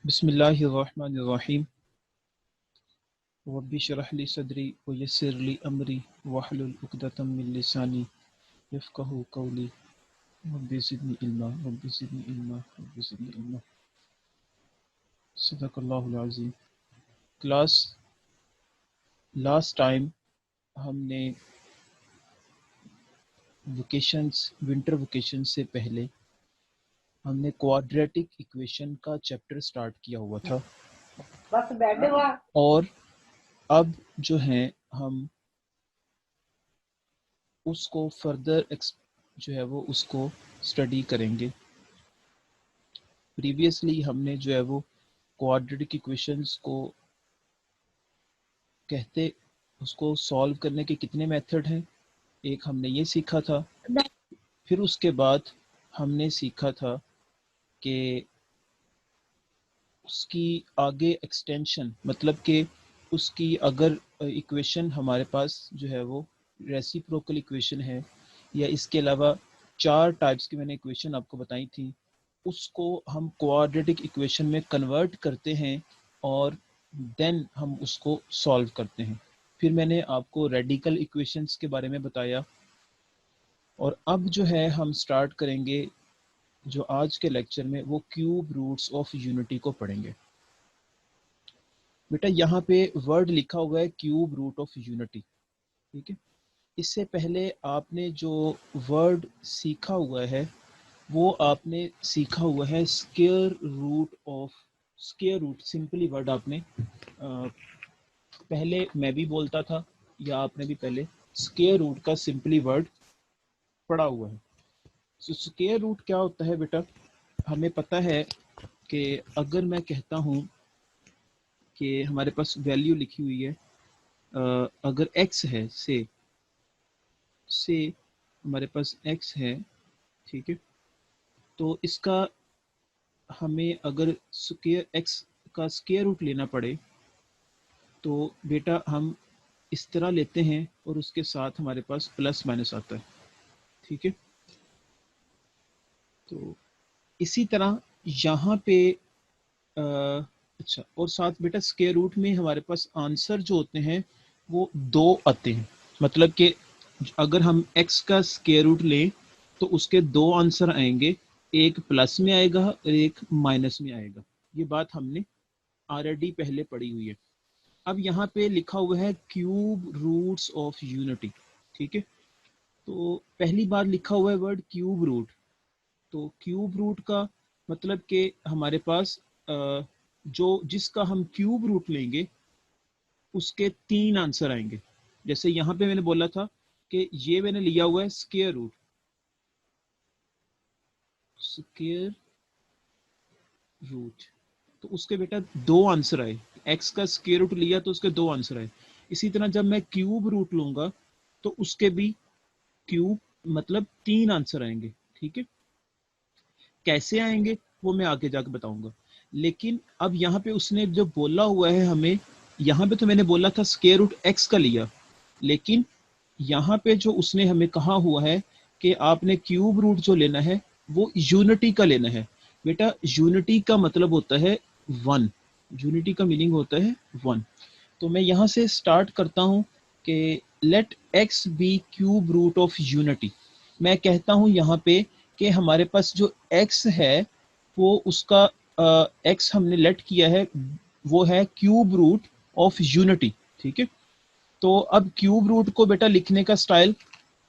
बिस्मिल्लाहिर्रहमानिर्रहीम रब्बि इश्रह ली सदरी व यस्सिर ली अमरी वहलुल उक़दतम मिन लिसानी यफ़क़हू क़ौली रब्बि ज़िदनी इल्मा रब्बि ज़िदनी इल्मा रब्बि ज़िदनी इल्मा। सदक़ल्लाहुल अज़ीम। क्लास लास्ट टाइम हमने विंटर वेकेशन से पहले हमने क्वाड्रेटिक इक्वेशन का चैप्टर स्टार्ट किया हुआ था और अब जो है हम उसको फर्दर जो है वो उसको स्टडी करेंगे। प्रीवियसली हमने जो है वो क्वाड्रेटिक इक्वेशंस को कहते उसको सॉल्व करने के कितने मेथड हैं, एक हमने ये सीखा था। फिर उसके बाद हमने सीखा था कि उसकी आगे एक्सटेंशन, मतलब कि उसकी अगर इक्वेशन हमारे पास जो है वो रेसिप्रोकल इक्वेशन है या इसके अलावा 4 टाइप्स की मैंने इक्वेशन आपको बताई थी, उसको हम क्वाड्रेटिक इक्वेशन में कन्वर्ट करते हैं और देन हम उसको सॉल्व करते हैं। फिर मैंने आपको रेडिकल इक्वेशंस के बारे में बताया और अब जो है हम स्टार्ट करेंगे जो आज के लेक्चर में वो क्यूब रूट्स ऑफ यूनिटी को पढ़ेंगे। बेटा यहाँ पे वर्ड लिखा हुआ है क्यूब रूट ऑफ यूनिटी, ठीक है। इससे पहले आपने जो वर्ड सीखा हुआ है वो आपने सीखा हुआ है square root of, square root simply word आपने पहले मैं भी बोलता था या आपने भी पहले स्क्वायर रूट का सिंपली वर्ड पढ़ा हुआ है। सो स्क्वायर रूट क्या होता है बेटा, हमें पता है कि अगर मैं कहता हूँ कि हमारे पास वैल्यू लिखी हुई है, अगर x है से हमारे पास x है, ठीक है, तो इसका हमें अगर स्क्वायर x का स्क्वायर रूट लेना पड़े तो बेटा हम इस तरह लेते हैं और उसके साथ हमारे पास प्लस माइनस आता है, ठीक है। तो इसी तरह यहाँ पे अच्छा, और साथ बेटा स्क्वायर रूट में हमारे पास आंसर जो होते हैं वो 2 आते हैं, मतलब कि अगर हम x का स्क्वायर रूट लें तो उसके 2 आंसर आएंगे, एक प्लस में आएगा और एक माइनस में आएगा। ये बात हमने ऑलरेडी पहले पढ़ी हुई है। अब यहाँ पे लिखा हुआ है क्यूब रूट्स ऑफ यूनिटी, ठीक है। तो पहली बार लिखा हुआ है वर्ड क्यूब रूट, तो क्यूब रूट का मतलब कि हमारे पास जो जिसका हम क्यूब रूट लेंगे उसके 3 आंसर आएंगे। जैसे यहाँ पे मैंने बोला था कि ये मैंने लिया हुआ है स्क्वायर रूट, स्क्वायर रूट, तो उसके बेटा 2 आंसर आए। x का स्क्वायर रूट लिया तो उसके 2 आंसर आए। इसी तरह जब मैं क्यूब रूट लूंगा तो उसके भी क्यूब मतलब 3 आंसर आएंगे, ठीक है। कैसे आएंगे वो मैं आगे जाकर बताऊंगा। लेकिन अब यहाँ पे उसने जो बोला हुआ है हमें, यहाँ पे तो मैंने बोला था स्क्वायर रूट x का लिया, लेकिन यहाँ पे जो उसने हमें कहा हुआ है कि आपने क्यूब रूट जो लेना है वो यूनिटी का लेना है। बेटा यूनिटी का मतलब होता है 1, यूनिटी का मीनिंग होता है 1। तो मैं यहाँ से स्टार्ट करता हूँ कि let x be cube root of unity. मैं कहता हूँ यहाँ पे कि हमारे पास जो x है वो उसका x हमने लेट किया है वो है क्यूब रूट ऑफ यूनिटी, ठीक है। तो अब क्यूब रूट को बेटा लिखने का स्टाइल,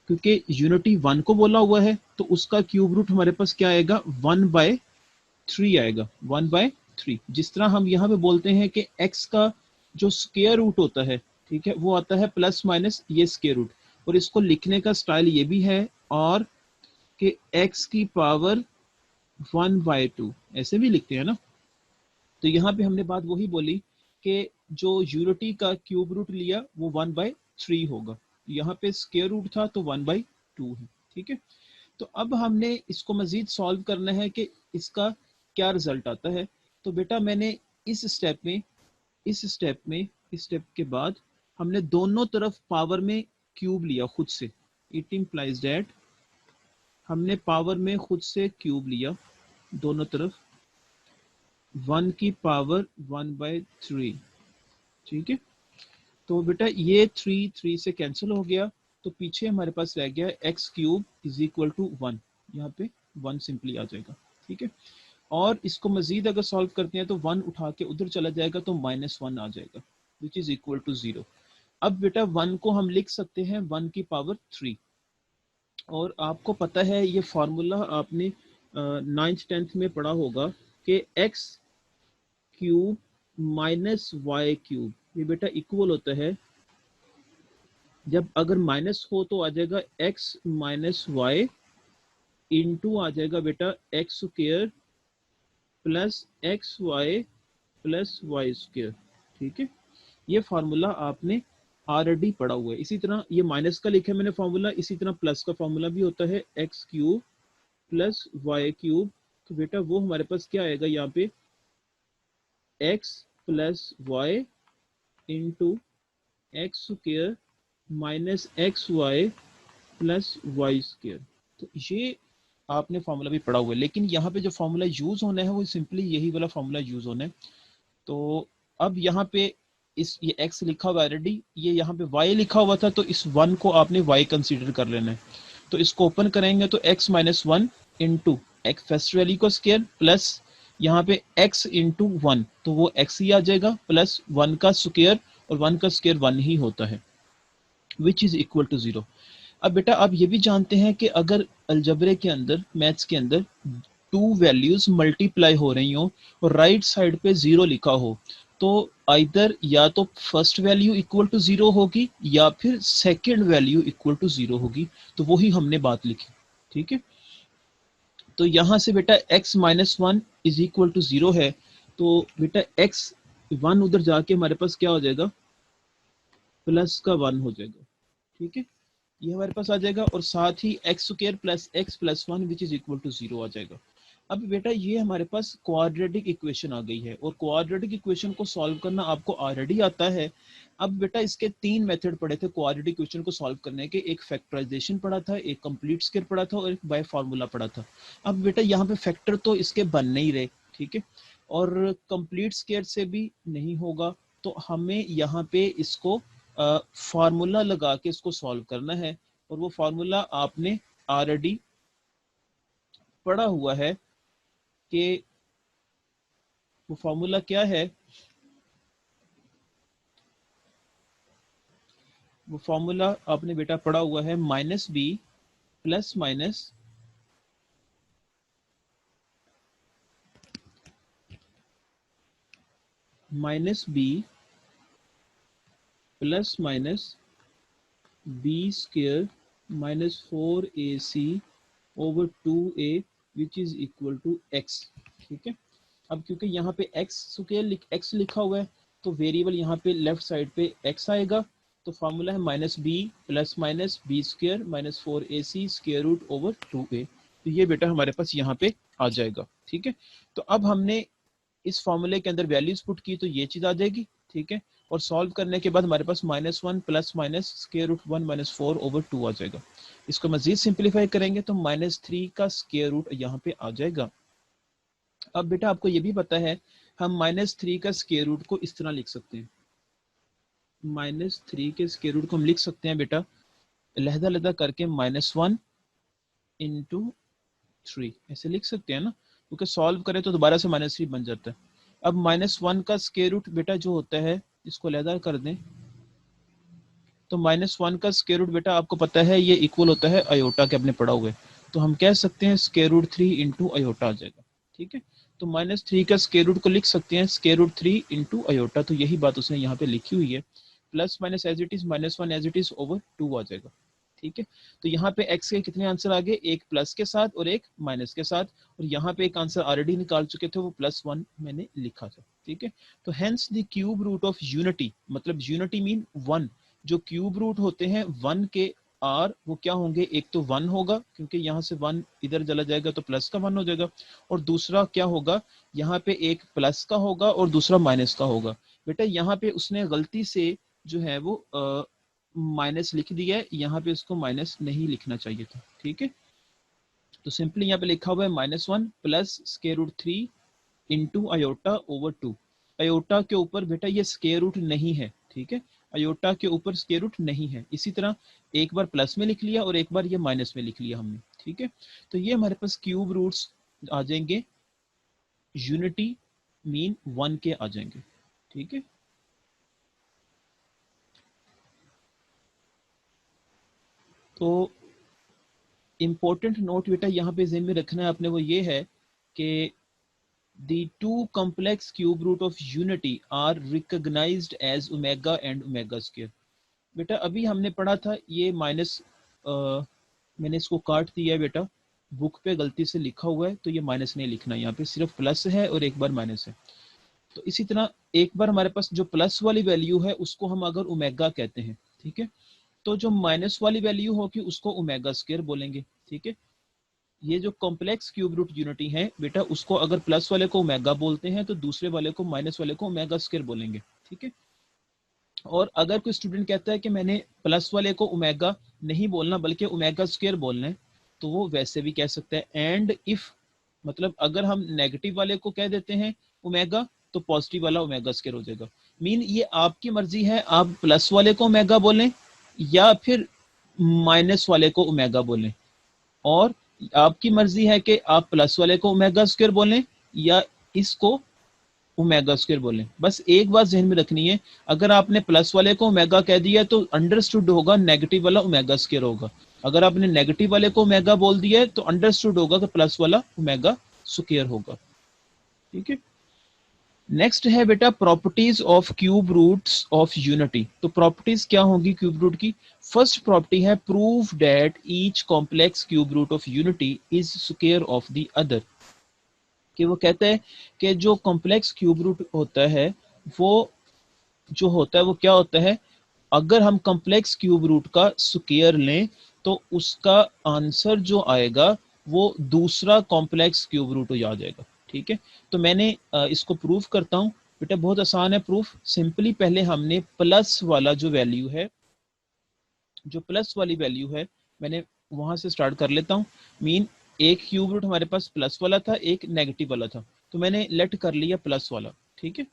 क्योंकि यूनिटी 1 को बोला हुआ है तो उसका क्यूब रूट हमारे पास क्या आएगा, 1/3 आएगा, 1/3। जिस तरह हम यहाँ पे बोलते हैं कि x का जो स्क्वायर रूट होता है, ठीक है, वो आता है प्लस माइनस ये स्क्वायर रूट, और इसको लिखने का स्टाइल ये भी है और कि x की पावर 1/2 ऐसे भी लिखते हैं ना। तो यहाँ पे हमने बात वही बोली कि जो यूनिटी का क्यूब रूट लिया वो 1/3 होगा, यहाँ पे स्क्वायर रूट था तो 1/2 है, ठीक है। तो अब हमने इसको मजीद सॉल्व करना है कि इसका क्या रिजल्ट आता है। तो बेटा मैंने इस स्टेप के बाद हमने दोनों तरफ पावर में क्यूब लिया खुद से। इट इम्प्लाइज दैट हमने पावर में खुद से क्यूब लिया दोनों तरफ, 1 की पावर 1/3, ठीक है। तो बेटा ये 3 से कैंसिल हो गया, तो पीछे हमारे पास रह गया x cube is equal to 1, यहाँ पे 1 सिंपली आ जाएगा, ठीक है। और इसको मजीद अगर सॉल्व करते हैं तो 1 उठा के उधर चला जाएगा तो -1 आ जाएगा, विच इज इक्वल टू 0। अब बेटा 1 को हम लिख सकते हैं 1 की पावर 3, और आपको पता है ये फार्मूला आपने 9th 10th में पढ़ा होगा कि x cube minus Y cube, ये बेटा इक्वल होता है, जब अगर माइनस हो तो आ जाएगा एक्स माइनस वाई इंटू आ जाएगा बेटा x square plus x Y plus Y square, ठीक है। ये फार्मूला आपने ऑलरेडी पढ़ा हुआ है। इसी तरह ये माइनस का लिखा है मैंने फार्मूला, इसी तरह प्लस का फार्मूला भी होता है x cube plus y cube. तो बेटा वो हमारे पास क्या आएगा यहाँ पे, x plus y into x square minus x Y plus Y square. तो ये आपने फार्मूला भी पढ़ा हुआ है, लेकिन यहाँ पे जो फार्मूला यूज होना है वो सिंपली यही वाला फार्मूला यूज होना है। तो अब यहाँ पे ये x लिखा हुआ ऑलरेडी, ये यहाँ पे y लिखा हुआ था, तो इस 1 को आपने y कंसीडर कर लेना है। तो इसको ओपन करेंगे तो x minus 1 into x first value का स्क्वायर प्लस यहाँ पे x इंटू 1, तो वो x ही आ जाएगा, प्लस 1 का स्क्वायर, और 1 का स्क्वायर 1 ही होता है, विच इज इक्वल टू 0। अब बेटा आप ये भी जानते हैं कि अगर अलजबरे के अंदर, मैथ्स के अंदर टू वैल्यूज मल्टीप्लाई हो रही हो और राइट साइड पे 0 लिखा हो, तो आइदर या तो फर्स्ट वैल्यू इक्वल टू 0 होगी या फिर सेकंड वैल्यू इक्वल टू 0 होगी। तो वही हमने बात लिखी, ठीक है। तो यहां से बेटा x minus 1 is equal to 0 है, तो बेटा x 1 उधर जाके हमारे पास क्या हो जाएगा, प्लस का 1 हो जाएगा, ठीक है। ये हमारे पास आ जाएगा, और साथ ही X square plus X plus 1 which is equal to 0 आ जाएगा। अब बेटा ये हमारे पास क्वाड्रेटिक इक्वेशन आ गई है, और क्वाड्रेटिक इक्वेशन को सॉल्व करना आपको ऑलरेडी आता है। अब बेटा इसके 3 मेथड पढ़े थे क्वाड्रेटिक इक्वेशन को सॉल्व करने के, एक फैक्टराइजेशन पढ़ा था, एक कंप्लीट स्क्वायर पढ़ा था, और एक बाय फार्मूला पढ़ा था। अब बेटा यहाँ पे फैक्टर तो इसके बन नहीं रहे, ठीक है, और कंप्लीट स्क्वायर से भी नहीं होगा, तो हमें यहाँ पे इसको फार्मूला लगा के इसको सॉल्व करना है। और वो फार्मूला आपने ऑलरेडी पढ़ा हुआ है कि वो फार्मूला क्या है, वो फार्मूला आपने बेटा पढ़ा हुआ है minus b plus minus b plus minus b square minus 4ac over 2a which is equal to x, ठीक है। अब क्योंकि यहाँ पे एक्स स्क्वायर एक्स लिखा हुआ है, तो वेरिएबल यहाँ पे लेफ्ट साइड पे एक्स आएगा, तो फार्मूला है minus b square minus 4ac square root over 2a। तो ये बेटा हमारे पास यहाँ पे आ जाएगा, ठीक है। तो अब हमने इस फॉर्मूले के अंदर वैल्यूज पुट की, तो ये चीज आ जाएगी, ठीक है। और सॉल्व करने के बाद हमारे पास -1 plus minus square root 1 minus 4 over 2 आ जाएगा। इसको मजीद सिंप्लीफाई करेंगे तो -3 का स्क्वायर रूट यहाँ पे आ जाएगा। अब बेटा आपको ये भी पता है हम -3 का स्क्वायर रूट को इस तरह लिख सकते हैं, -3 के स्क्वायर रूट को हम लिख सकते हैं बेटा लहदा करके -1 इंटू 3, ऐसे लिख सकते हैं ना, क्योंकि सॉल्व करें तो दोबारा से -3 बन जाता है। अब -1 का स्क्वायर रूट बेटा जो होता है, इसको लहदा कर दें, तो -1 का स्क्वायर रूट बेटा आपको पता है ये इक्वल होता है अयोटा के, आपने पढ़ा हुआ है, तो हम कह सकते हैं स्क्वायर रूट 3 इंटू अयोटा आ जाएगा, ठीक है। तो -3 का स्क्वायर रूट को लिख सकते हैं स्क्वायर रूट 3 इंटू अयोटा, तो यही बात उसने यहाँ पे लिखी हुई है, plus minus as it is -1 as it is over 2 आ जाएगा, ठीक है। तो यहाँ पे x के कितने आंसर आ गए, एक प्लस के साथ और एक माइनस के साथ, और यहाँ पे एक आंसर ऑलरेडी निकाल चुके थे, वो +1 मैंने लिखा था, ठीक है। तो hence the cube root of unity, मतलब यूनिटी मीन 1, जो क्यूब रूट होते हैं 1 के आर वो क्या होंगे, एक तो 1 होगा, क्योंकि यहाँ से 1 इधर चला जाएगा तो प्लस का 1 हो जाएगा, और दूसरा क्या होगा, यहाँ पे एक प्लस का होगा और दूसरा माइनस का होगा। बेटा यहाँ पे उसने गलती से जो है वो माइनस लिख दिया है, यहाँ पे इसको माइनस नहीं लिखना चाहिए था, ठीक है। तो सिंपली यहाँ पे लिखा हुआ है -1 plus square root 3 into iota over 2। Iota के ऊपर बेटा ये स्क्वायर रूट नहीं है, ठीक है, अयोटा के ऊपर स्क्वायर रूट नहीं है। इसी तरह एक बार प्लस में लिख लिया और एक बार ये माइनस में लिख लिया हमने, ठीक है। तो ये हमारे पास क्यूब रूट्स आ जाएंगे, यूनिटी मीन 1 के आ जाएंगे, ठीक है। तो इंपॉर्टेंट नोट बेटा यहाँ पे ज़हन में रखना है आपने, वो ये है कि the two complex cube root of unity are recognized as omega and omega square। बेटा अभी हमने पढ़ा था ये माइनस, मैंने इसको काट दिया है बेटा, बुक पे गलती से लिखा हुआ है तो ये माइनस नहीं लिखना, यहाँ पे सिर्फ प्लस है और एक बार माइनस है। तो इसी तरह एक बार हमारे पास जो प्लस वाली वैल्यू है उसको हम अगर ओमेगा कहते हैं, ठीक है, तो जो माइनस वाली वैल्यू होगी उसको ओमेगा स्क्वायर बोलेंगे, ठीक है। ये जो कॉम्प्लेक्स क्यूब रूट यूनिटी है बेटा, उसको अगर प्लस वाले को ओमेगा बोलते हैं तो दूसरे वाले को, माइनस वाले को ओमेगा स्क्वायर बोलेंगे, ठीक है। और अगर कोई स्टूडेंट कहता है कि मैंने प्लस वाले को ओमेगा नहीं बोलना बल्कि ओमेगा स्क्वायर बोलना है, तो वो वैसे भी कह सकता है। एंड इफ, मतलब अगर हम नेगेटिव वाले को कह देते हैं ओमेगा तो पॉजिटिव वाला ओमेगा स्क्वायर हो जाएगा। मीन ये आपकी मर्जी है, आप प्लस वाले को ओमेगा बोलें या फिर माइनस वाले को ओमेगा बोलें, और आपकी मर्जी है कि आप प्लस वाले को ओमेगा स्क्वायर बोलें या इसको ओमेगा स्क्वायर बोलें। बस एक बात ध्यान में रखनी है, अगर आपने प्लस वाले को ओमेगा कह दिया तो अंडरस्टूड होगा नेगेटिव वाला ओमेगा स्क्वायर होगा। अगर आपने नेगेटिव वाले को ओमेगा बोल दिया है तो अंडरस्टूड होगा कि प्लस वाला ओमेगा स्क्वायर होगा, ठीक है। नेक्स्ट है बेटा properties of cube roots of unity. तो प्रॉपर्टीज क्या होंगी क्यूब रूट की? फर्स्ट प्रॉपर्टी है prove that each complex cube root of unity is square of the other. कि वो कहता है कि जो कॉम्प्लेक्स क्यूब रूट होता है वो जो होता है वो क्या होता है, अगर हम कॉम्प्लेक्स क्यूब रूट का स्क्वायर लें तो उसका आंसर जो आएगा वो दूसरा कॉम्प्लेक्स क्यूब रूट हो जाएगा, ठीक है। तो मैंने इसको प्रूफ करता हूँ बेटा, बहुत आसान है प्रूफ। सिंपली पहले हमने प्लस वाला जो वैल्यू है, जो प्लस वाली वैल्यू है, मैंने वहां से स्टार्ट कर लेता हूँ। मीन एक क्यूब रूट हमारे पास प्लस वाला था, एक नेगेटिव वाला था, तो मैंने लेट कर लिया प्लस वाला, ठीक है।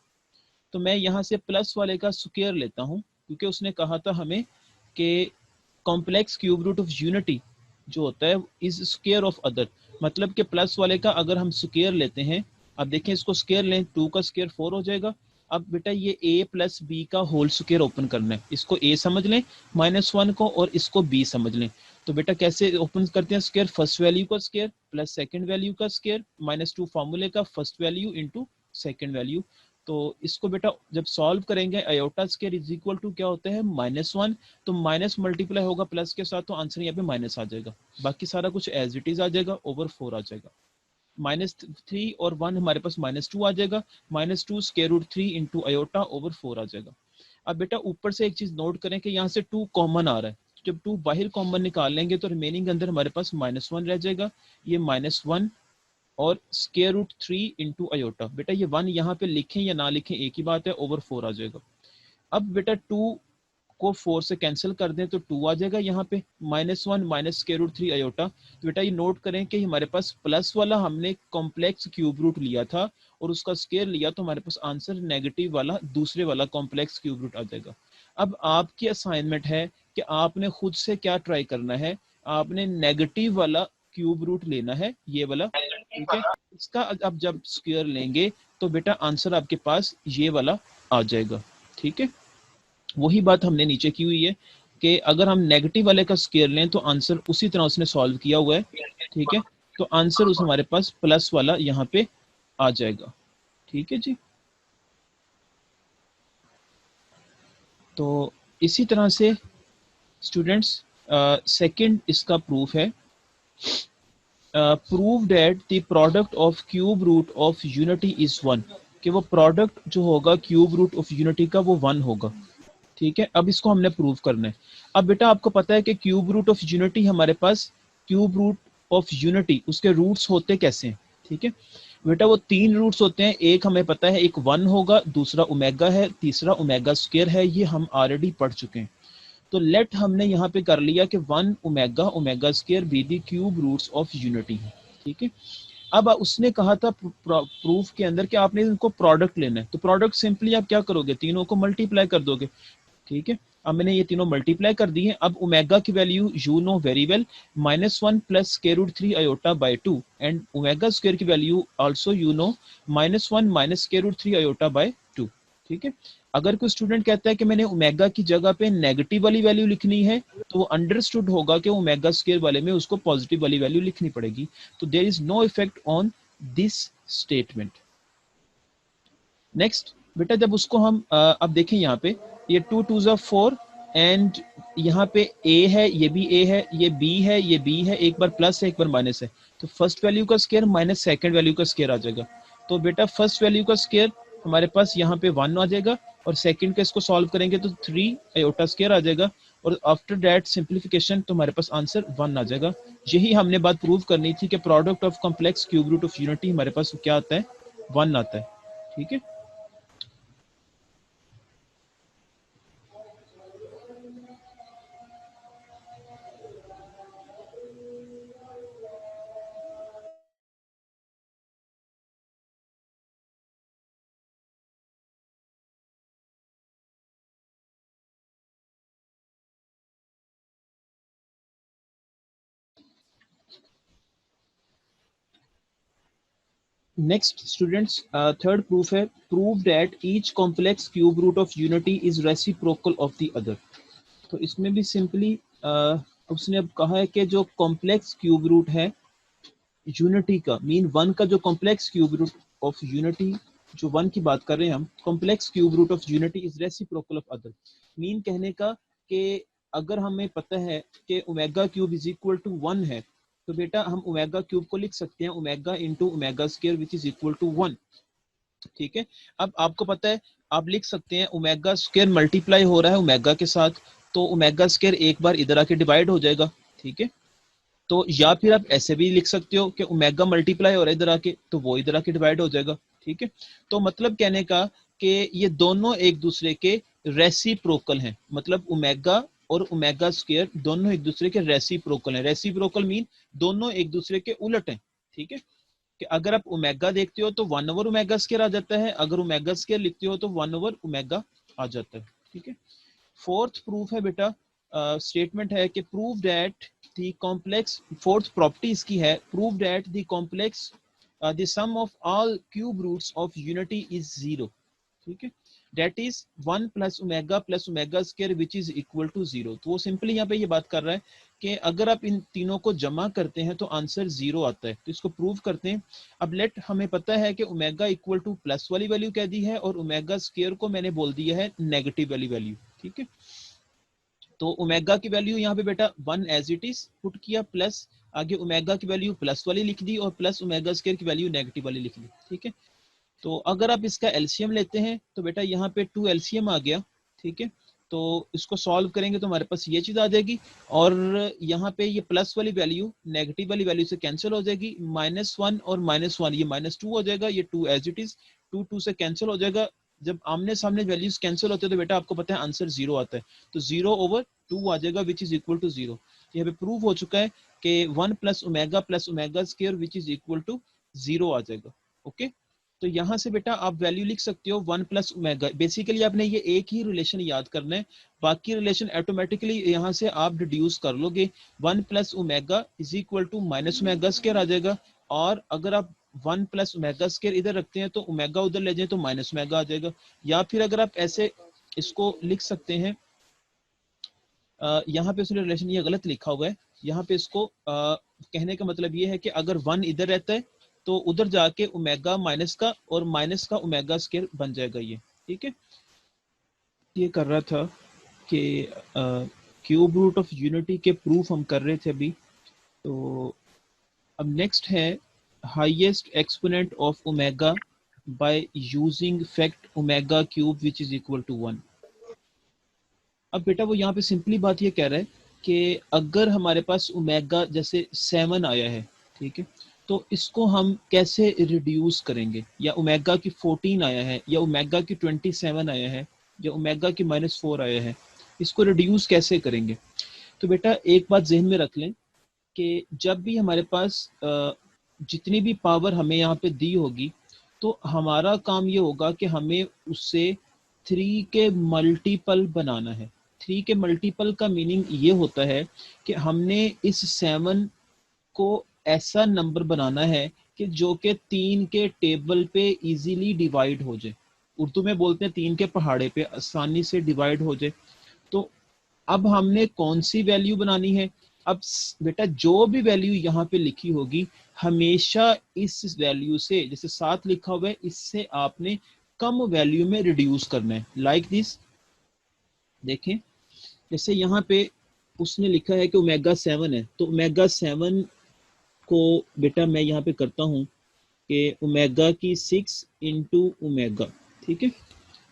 तो मैं यहाँ से प्लस वाले का स्क्वायर लेता हूँ क्योंकि उसने कहा था हमें कि complex cube root of unity जो होता है इज स्क्वायर ऑफ अदर, मतलब कि प्लस वाले का अगर हम स्क्वायर लेते हैं, अब देखें इसको स्क्वायर लें, 2 का स्क्वायर 4 हो जाएगा। अब बेटा ये a प्लस बी का होल स्क्वायर ओपन करना है, इसको a समझ लें -1 को और इसको b समझ लें। तो बेटा कैसे ओपन करते हैं स्क्वायर? फर्स्ट वैल्यू का स्क्वायर प्लस सेकंड वैल्यू का स्क्वायर -2 फॉर्मूले का first value into second value. तो इसको बेटा जब सॉल्व करेंगे iota square is equal to क्या होता है -1, तो माइनस मल्टीप्लाई होगा प्लस के साथ तो आंसर यहाँ पे माइनस आ जाएगा, बाकी सारा कुछ एज इट इज आ जाएगा, ओवर 4 आ जाएगा। -3 और 1 हमारे पास -2 आ जाएगा, -2 square root 3 into iota over 4 आ जाएगा। अब बेटा ऊपर से एक चीज नोट करें कि यहाँ से 2 कॉमन आ रहा है, जब 2 बाहर कॉमन निकाल लेंगे तो रिमेनिंग अंदर हमारे पास -1 रह जाएगा, ये -1 और स्क्वायर रूट 3 इंटू अयोटा। बेटा ये 1 यहाँ पे लिखें या ना लिखें एक ही बात है, ओवर 4 आ जाएगा। अब बेटा 2 को 4 से कैंसिल कर दें तो 2 आ जाएगा यहाँ पे, -1 माइनस स्क्वायर रूट 3 अयोटा। तो बेटा ये नोट करें कि हमारे पास प्लस वाला हमने कॉम्प्लेक्स क्यूब रूट लिया था और उसका स्क्वायर लिया, तो हमारे पास आंसर नेगेटिव वाला दूसरे वाला कॉम्प्लेक्स क्यूब रूट आ जाएगा। अब आपकी असाइनमेंट है कि आपने खुद से क्या ट्राई करना है, आपने नेगेटिव वाला क्यूब रूट लेना है, ये वाला, ठीक है। इसका अब जब स्क्वायर लेंगे तो बेटा आंसर आपके पास ये वाला आ जाएगा, ठीक है। वही बात हमने नीचे की हुई है कि अगर हम नेगेटिव वाले का स्क्वायर लें तो आंसर उसी तरह उसने सॉल्व किया हुआ है, ठीक है। तो आंसर उस हमारे पास प्लस वाला यहाँ पे आ जाएगा, ठीक है जी। तो इसी तरह से स्टूडेंट्स सेकंड इसका प्रूफ है, prove that the product of cube root of unity is 1, कि वो प्रोडक्ट जो होगा क्यूब रूट ऑफ यूनिटी का वो 1 होगा, ठीक है। अब इसको हमने प्रूव करना है। अब बेटा आपको पता है कि क्यूब रूट ऑफ यूनिटी हमारे पास, क्यूब रूट ऑफ यूनिटी उसके रूट्स होते कैसे हैं, ठीक है बेटा। वो 3 रूट्स होते हैं, एक हमें पता है, एक 1 होगा, दूसरा ओमेगा है, तीसरा ओमेगा स्क्वायर है, ये हम ऑलरेडी पढ़ चुके हैं। तो लेट हमने यहाँ पे कर लिया कि 1 omega omega square be the cube roots of unity, ठीक है। अब उसने कहा था प्रूफ के अंदर कि आपने इनको प्रोडक्ट लेना है, तो प्रोडक्ट सिंपली आप क्या करोगे, तीनों को मल्टीप्लाई कर दोगे, ठीक है। अब मैंने ये तीनों मल्टीप्लाई कर दी है। अब ओमेगा की value you know very well, -1 plus square root 3 iota by 2, and omega square की value also you know -1 minus square root 3 iota by 2, ठीक है। अगर कोई स्टूडेंट कहता है कि मैंने ओमेगा की जगह पे नेगेटिव वाली वैल्यू लिखनी है, तो वो अंडरस्टूड होगा कि ओमेगा स्क्वायर वाले में उसको पॉजिटिव वाली वैल्यू लिखनी पड़ेगी। तो there is no effect on this statement. Next बेटा, जब उसको हम अब देखें यहाँ पे, ये 2 2 ज़ा 4, एंड यहाँ पे a है, ये भी a है, ये b है, ये b है, एक बार प्लस है एक बार माइनस है, तो फर्स्ट वैल्यू का स्क्वायर माइनस सेकंड वैल्यू का स्क्वायर आ जाएगा। तो बेटा फर्स्ट वैल्यू का स्क्वायर हमारे पास यहाँ पे 1 आ जाएगा, और सेकंड का इसको सॉल्व करेंगे तो 3 आयोटा स्क्वायर आ जाएगा, और आफ्टर दैट सिंप्लीफिकेशन तो हमारे पास आंसर 1 आ जाएगा। यही हमने बात प्रूव करनी थी कि product of complex cube root of unity हमारे पास क्या आता है, 1 आता है, ठीक है। नेक्स्ट स्टूडेंट्स, थर्ड प्रूफ है, prove that each complex cube root of unity is reciprocal of the other. तो इसमें भी सिंपली उसने अब कहा है कि जो कॉम्प्लेक्स क्यूब रूट है यूनिटी का, मीन वन का जो complex cube root of unity, जो वन की बात कर रहे हैं हम, complex cube root of unity is reciprocal of other. Mean कहने का कि अगर हमें पता है कि omega cube is equal to 1 है, तो बेटा हम ओमेगा क्यूब को लिख सकते हैं omega into omega square which is equal to 1, ठीक है। अब आपको पता है, आप लिख सकते हैं ओमेगा स्क्वायर मल्टीप्लाई हो रहा है ओमेगा के साथ, तो ओमेगा स्क्वायर एक बार इधर आके डिवाइड हो जाएगा, ठीक है। तो या फिर आप ऐसे भी लिख सकते हो कि ओमेगा मल्टीप्लाई हो रहा है इधर आके, तो वो इधर आके डिवाइड हो जाएगा, ठीक है। तो मतलब कहने का कि ये दोनों एक दूसरे के रेसिप्रोकल हैं, मतलब ओमेगा और ओमेगा स्क्वायर दोनों एक दूसरे के रेसिप्रोकल हैं। रेसिप्रोकल मीन दोनों एक दूसरे के उलट हैं, ठीक है। कि अगर आप ओमेगा देखते हो तो 1 ओवर ओमेगा स्क्वायर आ जाता है, अगर ओमेगा स्क्वायर लिखते हो तो 1 ओवर ओमेगा आ जाता है, ठीक है। फोर्थ प्रूफ है बेटा, स्टेटमेंट है कि prove that the complex, fourth property इसकी है, prove that the complex the sum of all cube roots of unity is 0, ठीक है। That is 1 plus omega square which is equal to 0। तो वो सिंपली यहाँ पे ये बात कर रहा है कि अगर आप इन तीनों को जमा करते हैं तो आंसर 0 आता है, तो इसको प्रूव करते हैं। अब लेट, हमें पता है कि ओमेगा इक्वल टू प्लस वाली वैल्यू कह दी है, और ओमेगा स्क्वायर को मैंने बोल दिया है नेगेटिव वाली वैल्यू, ठीक है। तो ओमेगा की वैल्यू यहाँ पे बेटा 1 एज इट इज पुट किया, प्लस आगे ओमेगा की वैल्यू प्लस वाली लिख दी, और प्लस ओमेगा स्क्वायर की वैल्यू नेगेटिव वाली लिख दी, ठीक है। तो अगर आप इसका एलसीएम लेते हैं तो बेटा यहाँ पे 2 एलसीएम आ गया, ठीक है। तो इसको सॉल्व करेंगे तो हमारे पास ये चीज आ जाएगी, और यहाँ पे ये प्लस वाली वैल्यू नेगेटिव वाली वैल्यू से कैंसिल हो जाएगी, -1 और -1 ये -2 हो जाएगा, ये 2 एज इट इज, 2 2 से कैंसिल हो जाएगा। जब आमने सामने वैल्यूज कैंसिल होते हैं तो बेटा आपको पता है आंसर 0 आता है, तो 0 ओवर 2 आ जाएगा विच इज इक्वल टू 0। यहाँ पे प्रूव हो चुका है कि 1 plus omega square which is equal to 0 आ जाएगा, ओके। तो यहां से बेटा आप वैल्यू लिख सकते हो 1 प्लस ओमेगा, बेसिकली आपने ये एक ही रिलेशन याद करना है, बाकी रिलेशन ऑटोमेटिकली यहां से आप डिड्यूस कर लोगे। 1 plus omega is equal to minus omega square आ जाएगा, और अगर आप 1 प्लस ओमेगा स्क्वायर इधर रखते हैं तो ओमेगा उधर ले जाए तो माइनस ओमेगा आ जाएगा। या फिर अगर आप ऐसे इसको लिख सकते हैं, यहाँ पे उसने रिलेशन ये गलत लिखा हुआ है, यहाँ पे इसको कहने का मतलब ये है कि अगर 1 इधर रहता है तो उधर जाके ओमेगा माइनस का और माइनस का ओमेगा स्क्वायर बन जाएगा ये, ठीक है। ये कर रहा था कि क्यूब रूट ऑफ यूनिटी के प्रूफ हम कर रहे थे अभी। तो अब नेक्स्ट है highest exponent of omega by using fact omega cube which is equal to 1। अब बेटा वो यहाँ पे सिंपली बात ये कह रहा है कि अगर हमारे पास ओमेगा जैसे 7 आया है, ठीक है, तो इसको हम कैसे रिड्यूस करेंगे, या ओमेगा की 14 आया है, या ओमेगा की 27 आया है, या ओमेगा की -4 आया है, इसको रिड्यूस कैसे करेंगे। तो बेटा एक बात जहन में रख लें कि जब भी हमारे पास जितनी भी पावर हमें यहाँ पे दी होगी, तो हमारा काम ये होगा कि हमें उससे 3 के मल्टीपल बनाना है। 3 के मल्टीपल का मीनिंग ये होता है कि हमने इस 7 को ऐसा नंबर बनाना है कि जो कि 3 के टेबल पे इजीली डिवाइड हो जाए। उर्दू में बोलते हैं 3 के पहाड़े पे आसानी से डिवाइड हो जाए। तो अब हमने कौन सी वैल्यू बनानी है? अब बेटा जो भी वैल्यू यहाँ पे लिखी होगी, हमेशा इस वैल्यू से, जैसे 7 लिखा हुआ है, इससे आपने कम वैल्यू में रिड्यूस करना है। लाइक दिस, देखें जैसे यहाँ पे उसने लिखा है कि ओमेगा 7 है, तो ओमेगा 7 को बेटा मैं यहाँ पे करता हूँ कि ओमेगा की 6 इंटू ओमेगा, ठीक है।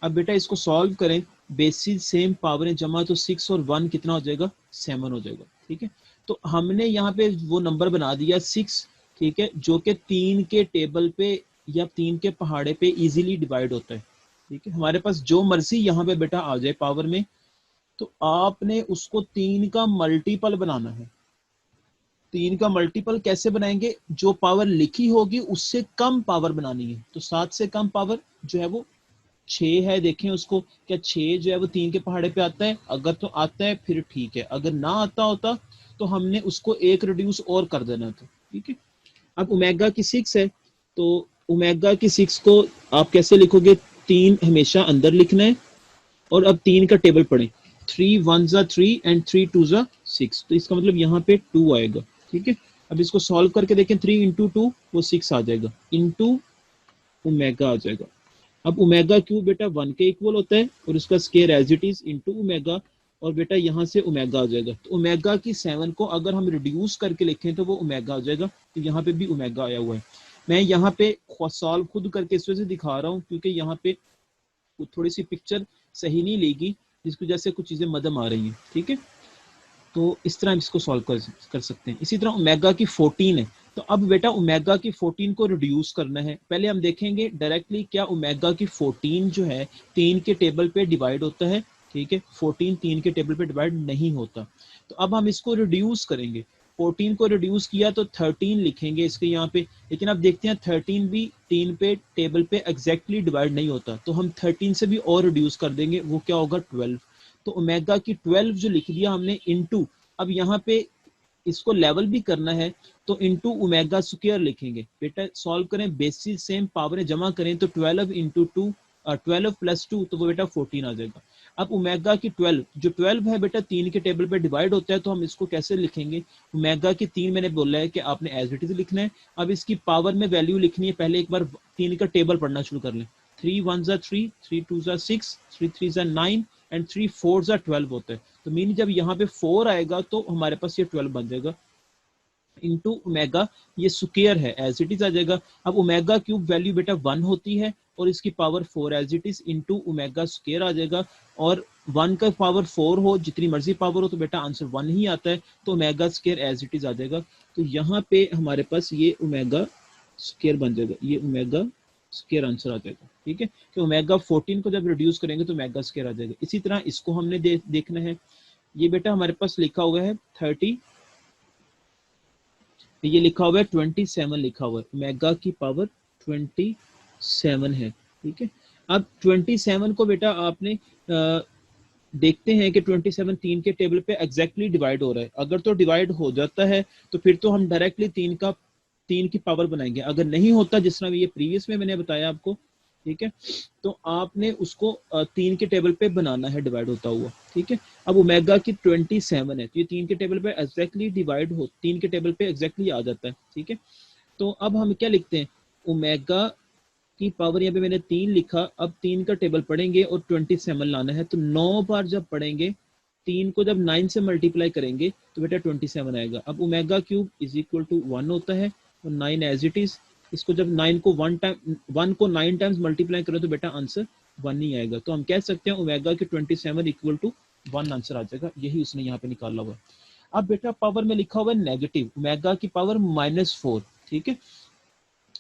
अब बेटा इसको सॉल्व करें, बेसिस सेम पावर जमा, तो 6 और 1 कितना हो जाएगा? 7 हो जाएगा, ठीक है। तो हमने यहाँ पे वो नंबर बना दिया 6, ठीक है, जो कि 3 के टेबल पे या 3 के पहाड़े पे इजीली डिवाइड होता है, ठीक है। हमारे पास जो मर्जी यहाँ पे बेटा आ जाए पावर में, तो आपने उसको 3 का मल्टीपल बनाना है। 3 का मल्टीपल कैसे बनाएंगे? जो पावर लिखी होगी उससे कम पावर बनानी है। तो 7 से कम पावर जो है वो 6 है। देखें उसको, क्या 6 जो है वो 3 के पहाड़े पे आता है? अगर तो आता है फिर ठीक है, अगर ना आता होता तो हमने उसको एक रिड्यूस और कर देना था, ठीक है। अब ओमेगा की 6 है, तो ओमेगा की 6 को आप कैसे लिखोगे? 3 हमेशा अंदर लिखना है, और अब 3 का टेबल पढ़ें। 3 1 जा 3 एंड 3 2 जा 6, तो इसका मतलब यहाँ पे 2 आएगा, ठीक है। अब इसको सॉल्व करके देखें, 3 इंटू 2 वो 6 आ जाएगा, इंटू ओमेगा आ जाएगा। अब ओमेगा क्यूब बेटा 1 के इक्वल होता है, और उसका square as it is into omega, और बेटा यहाँ से ओमेगा आ जाएगा। तो ओमेगा की 7 को अगर हम रिड्यूस करके लिखें तो वो ओमेगा आ जाएगा। तो यहाँ पे भी ओमेगा आया हुआ है। मैं यहाँ पे सॉल्व खुद करके इस वजह से दिखा रहा हूँ क्योंकि यहाँ पे थोड़ी सी पिक्चर सही नहीं लेगी, जिसकी वजह से कुछ चीजें मदम आ रही हैं, ठीक है। तो इस तरह हम इसको सॉल्व कर सकते हैं। इसी तरह ओमेगा की 14 है, तो अब बेटा ओमेगा की 14 को रिड्यूस करना है। पहले हम देखेंगे डायरेक्टली क्या ओमेगा की 14 जो है 3 के टेबल पे डिवाइड होता है, ठीक है। 14 3 के टेबल पे डिवाइड नहीं होता। तो अब हम इसको रिड्यूस करेंगे। 14 को रिड्यूस किया तो 13 लिखेंगे इसके यहाँ पे, लेकिन अब देखते हैं 13 भी 3 पे टेबल पे एग्जैक्टली डिवाइड नहीं होता, तो हम 13 से भी और रिड्यूस कर देंगे, वो क्या होगा? 12। तो ओमेगा की 12 जो लिख दिया हमने इंटू, अब यहाँ पे इसको लेवल भी करना है, तो इंटू ओमेगा स्क्वायर लिखेंगे। बेटा सॉल्व करें, बेसिस सेम पावर जमा करें, तो 12 इंटू 2 12 प्लस 2, तो वो बेटा 14 आ जाएगा। अब ओमेगा की 12 जो 12 है बेटा 3 के टेबल पे डिवाइड होता है, तो हम इसको कैसे लिखेंगे? ओमेगा की 3 मैंने बोला है कि आपने एज इट इज लिखना है। अब इसकी पावर में वैल्यू लिखनी है, पहले एक बार 3 का टेबल पढ़ना शुरू कर लें। 3 1 जा 3, 3 2 जा 6, 3 3 जा 9 एंड 3 4 जा 12 होता है। तो मीन जब यहाँ पे 4 आएगा तो हमारे पास ये 12 बन जाएगा, इंटू ओमेगा, ये स्क्वायर है एज इट इज आ जाएगा। अब ओमेगा क्यूब वैल्यू बेटा 1 होती है, और इसकी power 4 as it is into omega square आ जाएगा। और 1 का पावर 4 हो, जितनी मर्जी पावर हो, तो बेटा आंसर 1 ही आता है, तो omega square as it is आ जाएगा। तो यहाँ पे हमारे पास ये ओमेगा स्क्वायर बन जाएगा, ये ओमेगा स्क्वायर आंसर आ जाएगा, ठीक है। कि ओमेगा 14 को जब रिड्यूस करेंगे तो ओमेगा स्क्वायर आ जाएगा। इसी तरह इसको हमने देखना है। ये बेटा हमारे पास लिखा हुआ है 30, ये लिखा हुआ है 27 लिखा हुआ है, ओमेगा की पावर 27 है, ठीक है। अब 27 को बेटा आपने देखते हैं कि 27 3 के टेबल पे एग्जैक्टली डिवाइड हो रहा है। अगर तो डिवाइड हो जाता है तो फिर तो हम डायरेक्टली 3 की पावर बनाएंगे। अगर नहीं होता, जिस तरह ये प्रीवियस में मैंने बताया आपको, ठीक है, तो आपने उसको 3 के टेबल पे बनाना है डिवाइड होता हुआ, ठीक है। अब ओमेगा की 27 है, तो ये 3 के टेबल पे एग्जैक्टली डिवाइड हो, 3 के टेबल पे एग्जैक्टली आ जाता है, ठीक है। तो अब हम क्या लिखते हैं? ओमेगा की पावर यहाँ पे मैंने 3 लिखा, अब 3 का टेबल पढ़ेंगे और 27 लाना है, तो 9 बार जब पढ़ेंगे, 3 को जब 9 से मल्टीप्लाई करेंगे तो बेटा 27 आएगा। अब omega cube is equal to 1 होता है, और 9 एज इट इज, इसको जब 9 को 1 को 9 टाइम्स मल्टीप्लाई करो तो बेटा आंसर 1 ही आएगा। तो हम कह सकते हैं ओमेगा की 27 इक्वल टू 1 आंसर आ जाएगा। यही उसने यहाँ पे निकाला हुआ है। अब बेटा पावर में लिखा हुआ है नेगेटिव, ओमेगा की पावर -4, ठीक है।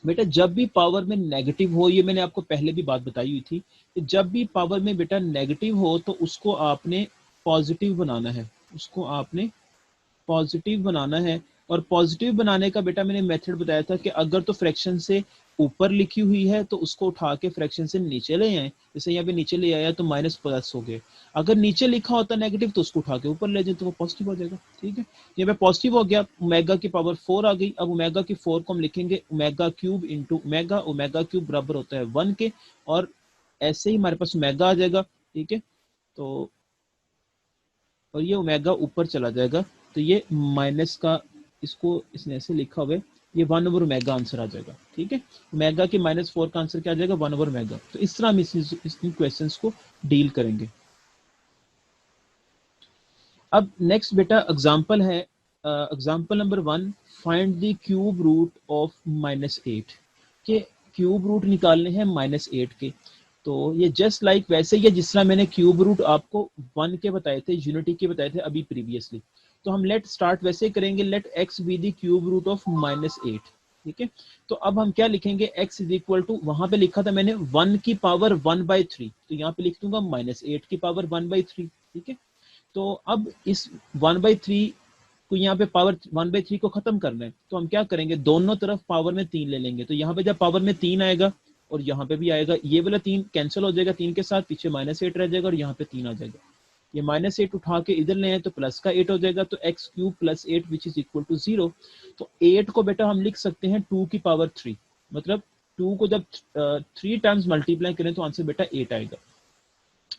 बेटा जब भी पावर में नेगेटिव हो, ये मैंने आपको पहले भी बात बताई हुई थी कि जब भी पावर में बेटा नेगेटिव हो तो उसको आपने पॉजिटिव बनाना है, उसको आपने पॉजिटिव बनाना है। और पॉजिटिव बनाने का बेटा मैंने मेथड बताया था कि अगर तो फ्रैक्शन से ऊपर लिखी हुई है तो उसको उठा के फ्रैक्शन से नीचे ले आए, जैसे यहाँ पे नीचे ले आया तो माइनस प्लस हो गया। अगर नीचे लिखा होता नेगेटिव तो उसको उठा के ऊपर ले जाए तो वो पॉजिटिव हो जाएगा। ठीक है, यहाँ पे पॉजिटिव हो गया, ओमेगा की पावर 4 आ गई। अब ओमेगा की 4 को हम लिखेंगे omega cube into omega, omega cube बराबर होता है 1 के, और ऐसे ही हमारे पास ओमेगा आ जाएगा। ठीक है, तो और ये ओमेगा ऊपर चला जाएगा, तो ये माइनस का, इसको इसने ऐसे लिखा हुआ है, ये 1 ओवर ओमेगा आंसर आ जाएगा। ठीक है, ओमेगा के -4 का आंसर क्या आ जाएगा, 1 ओवर ओमेगा। तो इस तरह हम इन क्वेश्चंस को डील करेंगे। अब नेक्स्ट बेटा एग्जांपल है, example number 1, find the cube root of -8 के क्यूब रूट निकालने हैं -8 के। तो ये जस्ट लाइक वैसे ही है जिस तरह मैंने क्यूब रूट आपको 1 के बताए थे, यूनिटी के बताए थे अभी प्रीवियसली। तो हम लेट स्टार्ट वैसे ही करेंगे, let x be the cube root of -8। ठीक है, तो अब हम क्या लिखेंगे, x इज इक्वल टू, वहां पे लिखा था मैंने 1 की पावर 1/3, तो यहाँ पे लिख दूंगा -8 की पावर 1/3। ठीक है, तो अब इस 1/3 को, यहाँ पे पावर 1/3 को खत्म करना है, तो हम क्या करेंगे, दोनों तरफ पावर में 3 ले लेंगे। तो यहाँ पे जब पावर में 3 आएगा और यहाँ पे भी आएगा, ये वाला 3 कैंसिल हो जाएगा 3 के साथ, पीछे -8 रह जाएगा और यहाँ पे 3 आ जाएगा। ये -8 उठा के इधर ले आए तो प्लस का 8 हो जाएगा, तो x cube plus 8 which is equal to 0। तो 8 को बेटा हम लिख सकते हैं 2 की पावर 3, मतलब 2 को जब 3 टाइम्स मल्टीप्लाई करें तो आंसर बेटा 8 आएगा।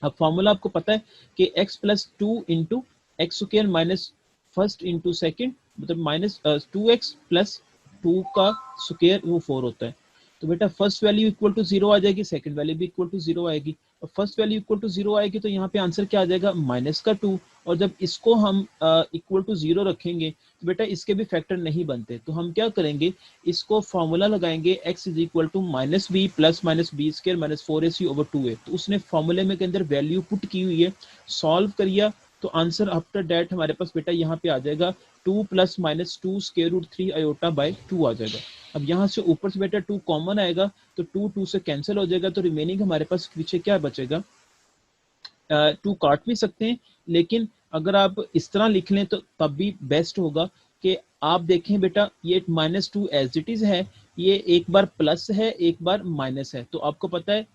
अब फॉर्मूला आपको पता है कि x plus 2 into x square minus first into second, मतलब माइनस 2x प्लस 2 का स्क्वायर वो 4 होता है। तो बेटा फर्स्ट वैल्यू इक्वल टू 0 आ जाएगी, सेकंड वैल्यू भी इक्वल टू 0 आएगी, और फर्स्ट वैल्यू इक्वल टू 0 आएगी तो यहाँ पे आंसर क्या आ जाएगा, माइनस का 2। और जब इसको हम इक्वल टू 0 रखेंगे तो बेटा इसके भी फैक्टर नहीं बनते, तो हम क्या करेंगे, इसको फॉर्मूला लगाएंगे x is equal to -b plus -b square minus 4ac over 2a। तो उसने फॉर्मूले में के अंदर वैल्यू पुट की हुई है, सॉल्व करिए तो आंसर आफ्टर डेट हमारे पास बेटा यहाँ पे आ जाएगा 2 plus -2 square root 3 iota by 2 आ जाएगा। अब यहाँ से ऊपर से बेटा 2 कॉमन आएगा तो 2 से कैंसिल हो जाएगा, तो रिमेनिंग हमारे पास पीछे क्या बचेगा, 2 काट भी सकते हैं, लेकिन अगर आप इस तरह लिख लें तो तब भी बेस्ट होगा कि आप देखें बेटा ये -2 एज इट इज है, ये एक बार प्लस है एक बार माइनस है। तो आपको पता है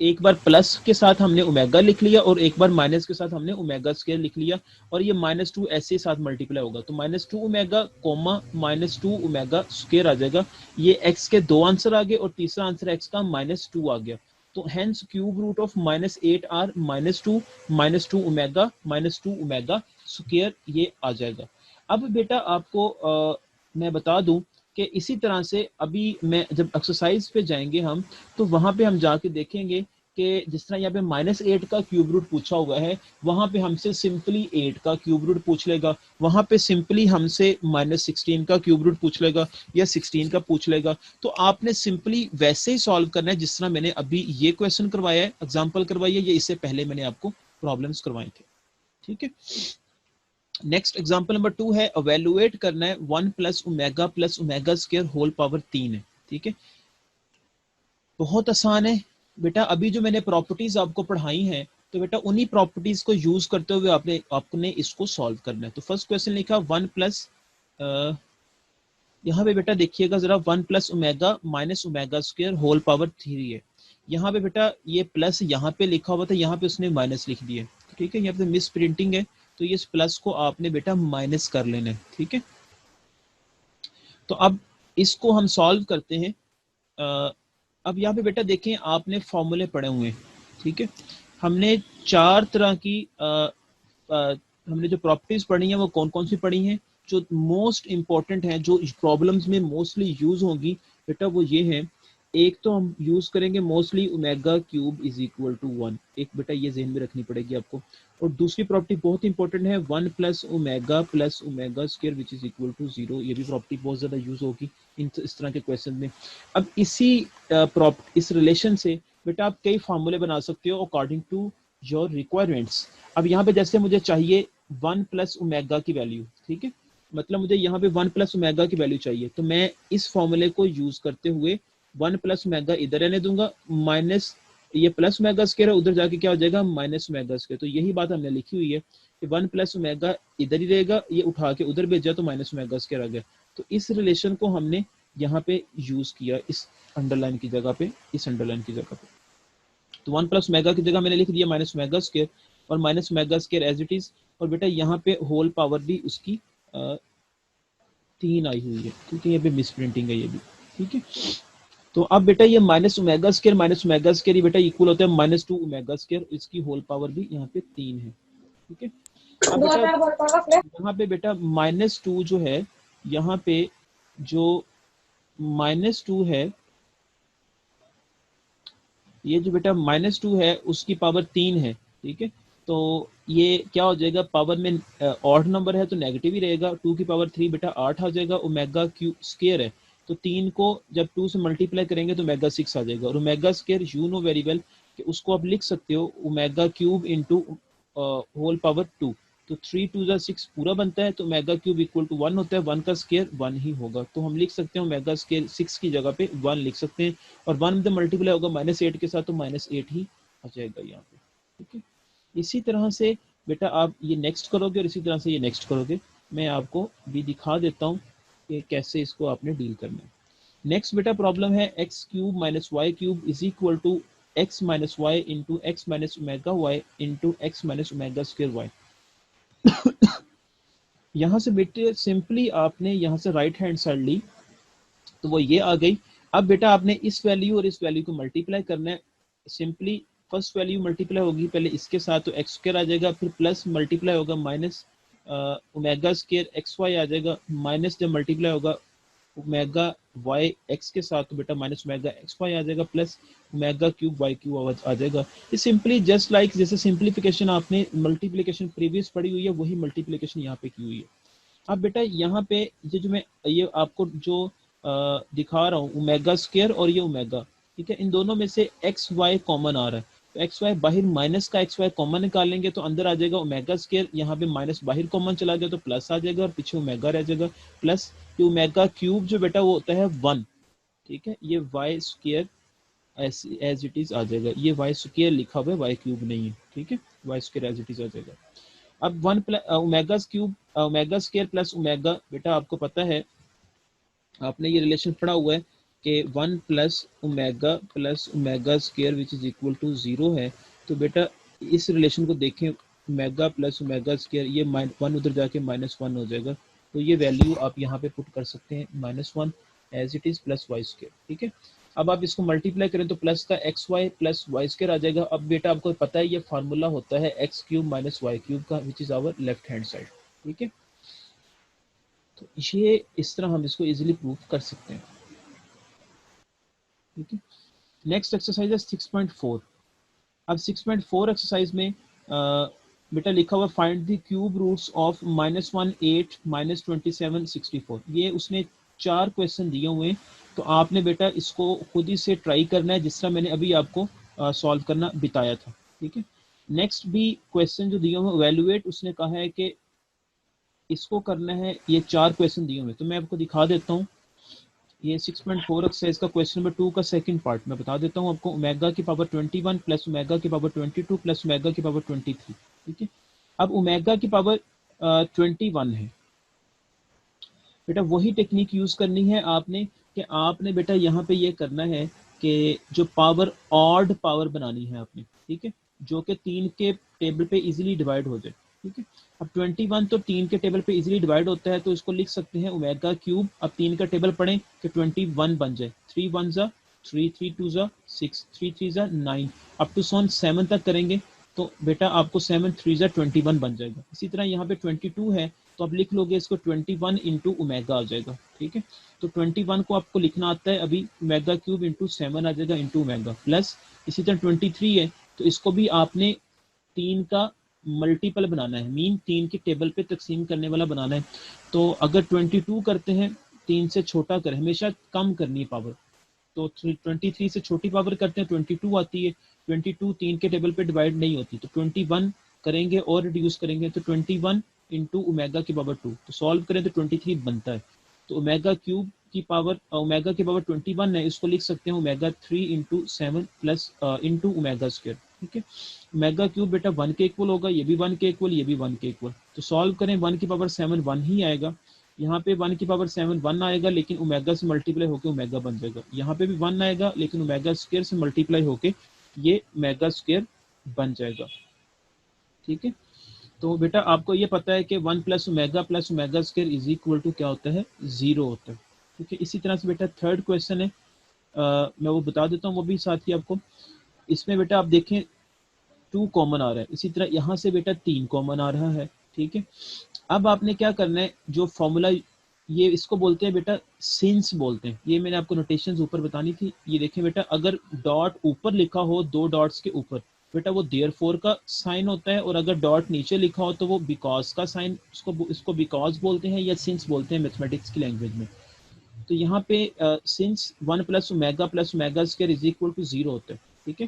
एक बार प्लस के साथ हमने ओमेगा लिख लिया और एक बार माइनस के साथ हमने ओमेगा स्क्वायर लिख लिया, और ये -2 ऐसे साथ मल्टीप्लाई होगा, तो -2 ओमेगा कोमा -2 ओमेगा स्क्वायर आ जाएगा। ये x के 2 आंसर आ गए और तीसरा आंसर x का -2 आ गया। तो hence cube root of -8 are -2 omega -2 omega square ये आ जाएगा। अब बेटा आपको मैं बता दूं कि इसी तरह से अभी मैं जब एक्सरसाइज पे जाएंगे हम, तो वहां पे हम जाके देखेंगे कि जिस तरह यहाँ पे -8 का क्यूब रूट पूछा हुआ है, वहां पे हमसे सिंपली 8 का क्यूब रूट पूछ लेगा, वहां पे सिंपली हमसे -16 का क्यूब रूट पूछ लेगा या 16 का पूछ लेगा। तो आपने सिंपली वैसे ही सॉल्व करना है जिस तरह मैंने अभी ये क्वेश्चन करवाया है, एग्जाम्पल करवाई है, या इससे पहले मैंने आपको प्रॉब्लम्स करवाए थे। ठीक है, नेक्स्ट एग्जांपल नंबर 2 है, इवैल्यूएट करना है 1 plus omega square whole power 3 है। ठीक है, बहुत आसान है बेटा, अभी जो मैंने प्रॉपर्टीज आपको पढ़ाई हैं तो बेटा उन्हीं प्रॉपर्टीज को यूज करते हुए आपने इसको सॉल्व करना है। तो फर्स्ट क्वेश्चन लिखा 1 प्लस, यहाँ पे बेटा देखिएगा जरा, 1 plus omega minus omega square whole power 3 है। यहाँ पे बेटा ये प्लस यहाँ पे लिखा हुआ था, यहाँ पे उसने माइनस लिख दिया। ठीक है, यहाँ पे मिस प्रिंटिंग है, तो ये प्लस को आपने बेटा माइनस कर लेना है। ठीक है, तो अब इसको हम सॉल्व करते हैं। अब यहाँ पे बेटा देखें, आपने फॉर्मूले पढ़े हुए हैं। ठीक है, हमने 4 तरह की हमने जो प्रॉपर्टीज पढ़ी हैं वो कौन कौन सी पढ़ी हैं, जो मोस्ट इंपॉर्टेंट हैं, जो प्रॉब्लम्स में मोस्टली यूज होंगी बेटा वो ये है। एक तो हम यूज करेंगे mostly omega cube is equal to 1, एक बेटा ये ज़हन में रखनी पड़ेगी आपको। और दूसरी प्रॉपर्टी बहुत इंपॉर्टेंट है 1 plus omega square which is equal to 0, ये भी प्रॉपर्टी बहुत ज्यादा यूज होगी इस तरह के क्वेश्चन में। अब इस रिलेशन से बेटा आप कई फार्मूले बना सकते हो अकॉर्डिंग टू योर रिक्वायरमेंट्स। अब यहाँ पे जैसे मुझे चाहिए 1 प्लस ओमेगा की वैल्यू, ठीक है, मतलब मुझे यहाँ पे 1 प्लस ओमेगा की वैल्यू चाहिए, तो मैं इस फॉर्मूले को यूज करते हुए 1 प्लस ओमेगा इधर रहने दूंगा, माइनस ये प्लस ओमेगा स्क्वायर है, उधर जाके क्या हो जाएगा माइनस ओमेगा स्क्वायर। तो यही बात हमने लिखी हुई है कि 1 प्लस ओमेगा इधर ही रहेगा, ये उठा के उधर भेजा तो माइनस ओमेगा स्क्वायर आ गया। तो इस रिलेशन को हमने यहाँ पे यूज किया इस अंडरलाइन की जगह पे, इस अंडरलाइन की जगह पे। तो 1 प्लस ओमेगा की जगह मैंने लिख दिया माइनस ओमेगा स्क्वायर, और minus omega square as it is. और बेटा यहाँ पे होल पावर भी उसकी 3 आई हुई है, क्योंकि यहाँ पे मिस प्रिंटिंग है ये भी, ठीक है। तो अब बेटा ये माइनस ओमेगा स्क्वायर बेटा इक्वल होता है -2 ओमेगा स्क्वायर, इसकी होल पावर भी यहाँ पे 3 है, ठीक है। अब बेटा यहाँ पे बेटा -2 जो है, यहाँ पे जो -2 है, ये जो बेटा -2 है उसकी पावर 3 है, ठीक है। तो ये क्या हो जाएगा, पावर में ऑड नंबर है तो नेगेटिव ही रहेगा। 2 की पावर 3 बेटा 8 आ जाएगा। ओमेगा क्यूब स्क्वायर है तो 3 को जब 2 से मल्टीप्लाई करेंगे तो ओमेगा 6 आ जाएगा। और omega square you know very well कि उसको आप लिख सकते हो omega cube into whole power 2। तो 3 2 जा 6 पूरा बनता है, तो ओमेगा क्यूब इक्वल टू 1 होता है। 1 का स्क्वायर 1 ही होगा, तो हम लिख सकते हैं ओमेगा स्क्वायर 6 की जगह पे 1 लिख सकते हैं। और 1 में मल्टीप्लाई होगा -8 के साथ, तो -8 ही आ जाएगा यहाँ पे, ठीक है। इसी तरह से बेटा आप ये नेक्स्ट करोगे और इसी तरह से ये नेक्स्ट करोगे। मैं आपको भी दिखा देता हूँ कि कैसे इसको आपने डील करना है। नेक्स्ट बेटा प्रॉब्लम है x cube minus Y cube is equal to x minus y into x minus omega y into x minus omega square y. यहाँ से बेटे सिंपली आपने यहाँ से राइट हैंड साइड ली तो वो ये आ गई। अब बेटा आपने इस वैल्यू और इस वैल्यू को मल्टीप्लाई करना है। सिंपली फर्स्ट वैल्यू मल्टीप्लाई होगी पहले इसके साथ, तो एक्स स्क्वायर आ जाएगा, फिर प्लस मल्टीप्लाई होगा minus omega square X Y आ जाएगा, माइनस जब मल्टीप्लाई होगा ओमेगा वाई एक्स के साथ तो बेटा माइनस ओमेगा एक्स वाई आ जाएगा, plus omega cube Y cube आ जाएगा। ये सिंपली जस्ट लाइक जैसे सिंप्लीफिकेशन आपने मल्टीप्लिकेशन प्रीवियस पढ़ी हुई है वही मल्टीप्लिकेशन यहाँ पे की हुई है। अब बेटा यहाँ पे ये जो मैं ये आपको जो दिखा रहा हूँ ओमेगा स्क्वायर और ये ओमेगा, ठीक है, इन दोनों में से एक्स वाई कॉमन आ रहा है। तो एक्स वाई बाहर माइनस का एक्स वाई कॉमन निकालेंगे तो अंदर आ जाएगा ओमेगा स्क्वायर, यहाँ पे माइनस बाहर कॉमन चला गया तो प्लस आ जाएगा और पीछे ओमेगा रह जाएगा प्लस। ये ओमेगा क्यूब जो बेटा वो होता है 1, ठीक है, ये Y square as it is आ जाएगा। ये वाई स्क्वायर लिखा हुआ है, वाई क्यूब नहीं है, ठीक है, Y square as it is आ जाएगा। अब 1 plus omega cube omega square plus omega, बेटा आपको पता है आपने ये रिलेशन पढ़ा हुआ है कि 1 plus omega square which is equal to 0 है। तो बेटा इस रिलेशन को देखें, ओमेगा प्लस ओमेगा स्क्वायर, ये 1 उधर जाके -1 हो जाएगा। तो ये वैल्यू आप यहाँ पे पुट कर सकते हैं -1 as it is plus Y square, ठीक है। अब आप इसको मल्टीप्लाई करें तो प्लस का X Y plus Y square आ जाएगा। अब बेटा आपको पता है ये फार्मूला होता है x cube minus Y cube का which is our left hand side, ठीक है। तो ये इस तरह हम इसको इजीली प्रूव कर सकते हैं, ठीक है। नेक्स्ट एक्सरसाइज है 6.4। अब 6.4 एक्सरसाइज में बेटा लिखा हुआ find the cube roots of -1 8 -27 64। ये उसने 4 क्वेश्चन दिए हुए हैं, तो आपने बेटा इसको खुद ही से ट्राई करना है जिस तरह मैंने अभी आपको सॉल्व करना बताया था, ठीक है। नेक्स्ट भी क्वेश्चन जो दिए हुए इवैल्यूएट, उसने कहा है कि इसको करना है, ये 4 क्वेश्चन दिए हुए, तो मैं आपको दिखा देता हूँ। ये 6.4 एक्सरसाइज का क्वेश्चन नंबर 2 का सेकंड पार्ट मैं बता देता हूँ आपको। ओमेगा की पावर 21 प्लस ओमेगा की पावर 22 प्लस ओमेगा की पावर 23, ठीक है। अब ओमेगा की पावर 21 है बेटा, वही टेक्निक यूज करनी है आपने कि आपने बेटा यहाँ पे ये करना है कि जो पावर ऑड पावर बनानी है आपने, ठीक है, जो कि 3 के टेबल पे इजीली डिवाइड हो जाए, ठीक है। अब 21 तो 3 के टेबल पे इजीली डिवाइड होता है, तो इसको लिख सकते हैं ओमेगा क्यूब। अब 3 का टेबल पढ़ें कि 21 बन जाए, 3 1 जा 3 3 2 जा 6 3 3 जा 9 अप टू 7 तक करेंगे तो बेटा आपको 7 3 जा 21 बन जाएगा। इसी तरह यहाँ पे 22 है तो आप लिख लोगे इसको 21 इंटू ओमेगा आ जाएगा, ठीक है। तो 21 को आपको लिखना आता है अभी ओमेगा क्यूब इंटू 7 आ जाएगा इंटू ओमेगा, प्लस इसी तरह 23 है तो इसको भी आपने 3 का मल्टीपल बनाना है, मीन 3 के टेबल पे तकसीम करने वाला बनाना है। तो अगर 22 करते हैं 3 से छोटा करें, हमेशा कम करनी है पावर, तो 23 से छोटी पावर करते हैं 22 आती है। 22 3 के टेबल पे डिवाइड नहीं होती, तो 21 करेंगे और रिड्यूस करेंगे तो 21 इंटू ओमेगा की पावर 2, तो सॉल्व करें तो 23 बनता है। तो ओमेगा क्यूब की पावर ओमेगा की पावर 21 है, इसको लिख सकते हैं omega 3 into 7 plus into omega square. ठीक है, ओमेगा क्यूब बेटा 1 के इक्वल होगा, ये भी 1 के इक्वल, ये भी 1 के इक्वल। तो सॉल्व करें, 1 की पावर 7 1 ही आएगा, यहाँ पे 1 की पावर 7 1 आएगा, लेकिन ओमेगा से मल्टीप्लाई होकर ओमेगा बन जाएगा। यहाँ पे भी 1 आएगा, लेकिन ओमेगा स्क्वायर से मल्टीप्लाई होके ये ओमेगा स्क्वायर बन जाएगा। ठीक है, तो बेटा आपको ये पता है कि 1 plus omega square is equal to क्या होता है, 0 होता है। ठीक है, इसी तरह से बेटा थर्ड क्वेश्चन है, मैं वो बता देता हूँ वो भी साथ ही आपको। इसमें बेटा आप देखें 2 कॉमन आ रहा है, इसी तरह यहाँ से बेटा 3 कॉमन आ रहा है। ठीक है, अब आपने क्या करना है, जो फॉर्मूला ये इसको बोलते हैं बेटा सिंस बोलते हैं, ये मैंने आपको नोटेशंस ऊपर बतानी थी। ये देखें बेटा, अगर डॉट ऊपर लिखा हो 2 डॉट्स के ऊपर, बेटा वो देयरफॉर का साइन होता है, और अगर डॉट नीचे लिखा हो तो वो बिकॉज का साइन, इसको बिकॉज बोलते हैं या सिंस बोलते हैं मैथमेटिक्स की लैंग्वेज में। तो यहाँ पे since 1 plus omega square is equal to 0 होता है। ठीक है,